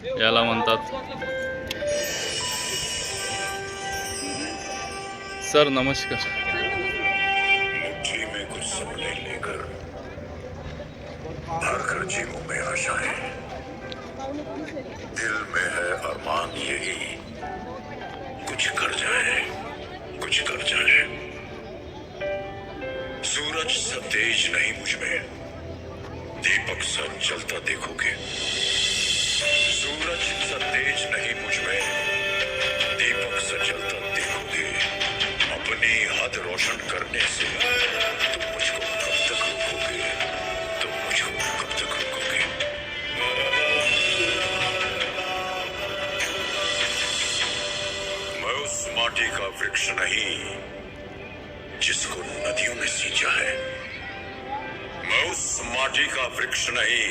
याला म्हणतात। सर नमस्कार। मुट्ठी में कुछ सपने लेकर भरकर जेबों में आशाएं, दिल में है अरमान यही कुछ कर जाए, कुछ कर जाए। सूरज सा तेज नहीं मुझ में, दीपक सा जलता देखोगे। सूरज सा तेज नहीं मुझ में, दीपक सा जलता देखोगे। अपनी हद रोशन करने से तुम मुझको कब तक रोकोगे, तुम मुझको कब तक रोकोगे। मैं उस माटी का वृक्ष नहीं जिसको नदियों ने सींचा है। मैं उस माटी का वृक्ष नहीं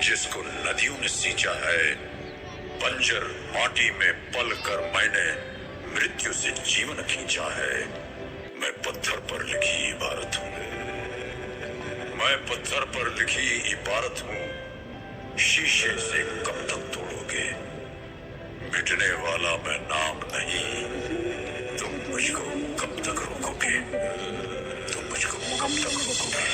जिसको नदियों ने सींचा है। बंजर माटी में पल कर मैंने मृत्यु से जीवन खींचा है। मैं पत्थर पर लिखी इबारत हूं, मैं पत्थर पर लिखी इबारत हूं। शीशे से कब तक तोड़ोगे, मिटने वाला मैं नाम नहीं। तुम मुझको कब तक रोकोगे, तुम मुझको कब तक रोकोगे।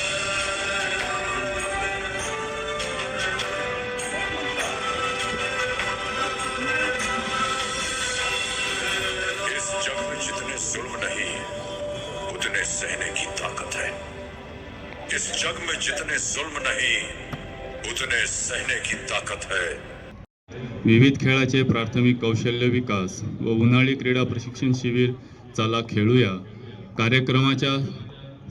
इस जग में जितने जुल्म नहीं उतने सहने की ताकत है। इस जग में जितने जुल्म नहीं उतने सहने की ताकत है। विविध खेळाचे प्राथमिक कौशल्य विकास व उन्हाळी क्रीडा प्रशिक्षण शिबिर चला खेळूया कार्यक्रमाच्या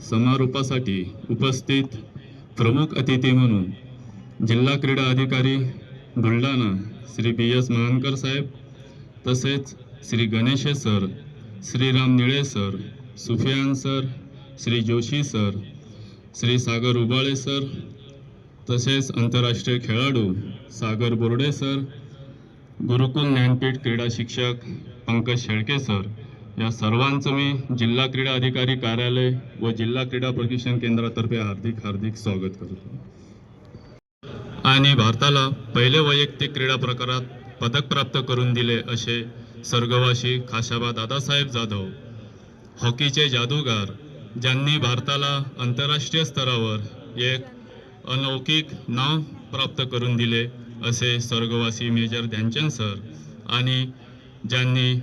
समारोपासाठी उपस्थित प्रमुख अतिथी म्हणून जिल्हा क्रीडा अधिकारी बुलढाणा श्री BS महानकर साहेब, तसेच Shri Ganesh sir, Shriram Nile sir, Sufiyan sir, Shri Joshi sir, Shri Sagar Ubale sir, तसेच आंतरराष्ट्रीय खेळाडू सागर बोर्डे सर, गुरुकुल ज्ञानपीठ क्रीडा शिक्षक पंकज शेळके सर, या सर्वांचं मी जिल्हा क्रीडा अधिकारी कार्यालय व जिल्हा क्रीडा प्रशिक्षण केंद्रातर्फे हार्दिक स्वागत करतो। आणि भारताला पहिले वैयक्तिक क्रीडा प्रकारात पदक प्राप्त करून दिले असे स्वर्गवासी खाशाबा दादासाहेब जाधव, हॉकीचे जादूगार, ज्यांनी भारताला आंतरराष्ट्रीय स्तरावर एक अलौकिक नाव प्राप्त करून दिले असे स्वर्गवासी मेजर ध्यानचंद सर, आणि ज्यांनी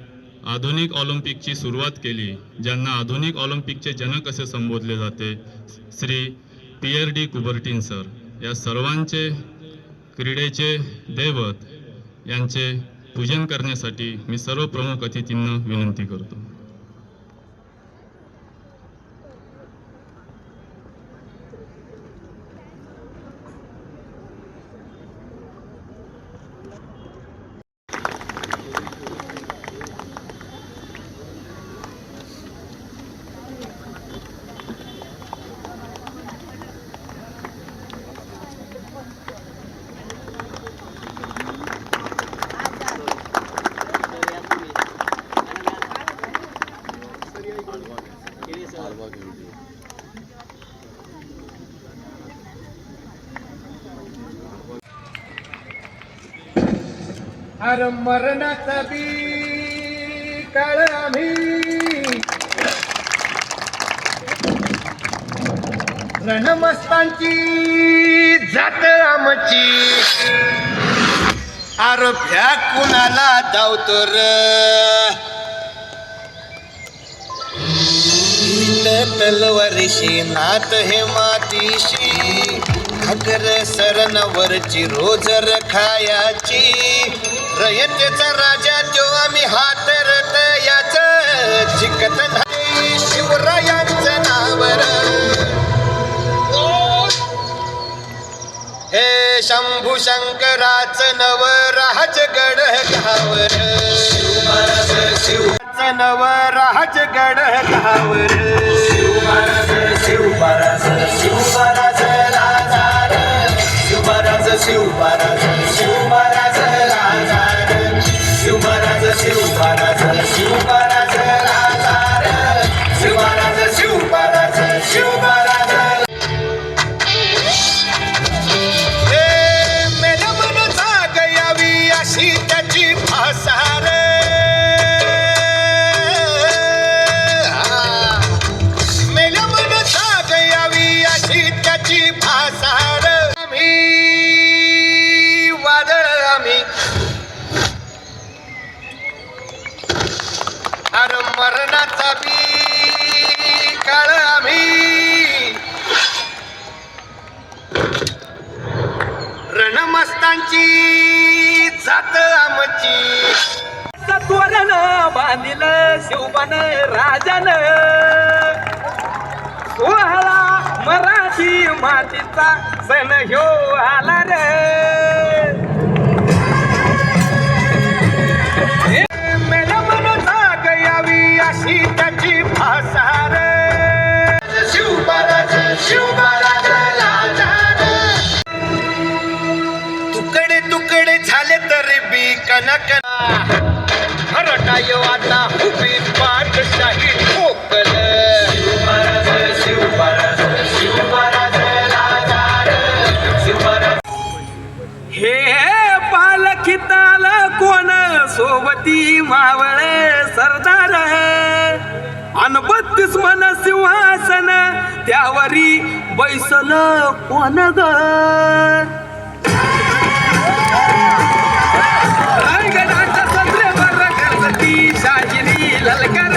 आधुनिक ऑलिम्पिकची सुरुवात केली, ज्यांना आधुनिक ऑलिम्पिकचे जनक असे संबोधले जाते, Shri Pierre de Coubertin sir, या सर्वांचे क्रीडेचे दैवत यांचे पूजन करण्यासाठी मी सर्व प्रमुख अतिथींना विनंती करतो। हर मरणाचा बी काळ आम्ही रणमस्तांची जात आमची। अरे भ्या कुणाला धावतो र तलवारीशी नात हे मातीशी अगर सरनवरची रोज खायाची। रयतेचा राजा जो आम्ही हातरत याच जिकत नाही शिवरायांचं नावर। हे शंभू शंकराचं नव राजगड घावर, शिवाचं नव राजगड घावर। शिवमहाराज शिवमहाराज शिवमहाराज राजा रे, शिवमहाराज शिवमहाराज शिवमहाराज राजा रे, शिवमहाराज शिवमहाराज शिवमहाराज राजा रे, शिवमहाराज शिवमहाराज शिवमहाराज। हे मेरा मन जागया आमची जात आमची तोरण बांधिल शिवबन राजन सोहळा मराठी मातीचा सण ह्यो आला रे जाग यावी अशी त्याची भाषा रे शिवबराज शिवबराज तुकडे तुकडे झाले तरी बी कनकना हरटायो आता उभी पाठशाही ठोकल शिवबराज शिवबराज शिवबराज शिवबराज हे पालखिताल कोण सोबती मावळे सरदार अन 32 मन सिंहासन त्यावरी बैसल कोण ग रायगडाच्या संद्रेवर गणपती शाहिरी ललकर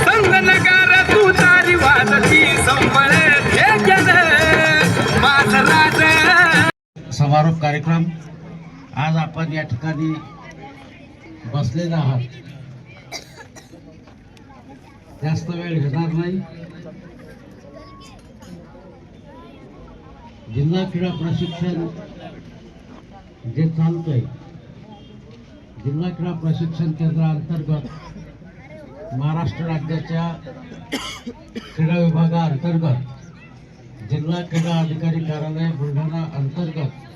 संगनगार तू तारी वाजती संबळ ठेक्यान माझ राज समारोप कार्यक्रम आज आपण या ठिकाणी बसलेले आहात. जास्त वेळ घेणार नाही. जिल्हा क्रीडा प्रशिक्षण जे चालतंय जिल्हा क्रीडा प्रशिक्षण केंद्राअंतर्गत महाराष्ट्र राज्याच्या क्रीडा विभागाअंतर्गत जिल्हा क्रीडा अधिकारी कार्यालय बुलढाणा अंतर्गत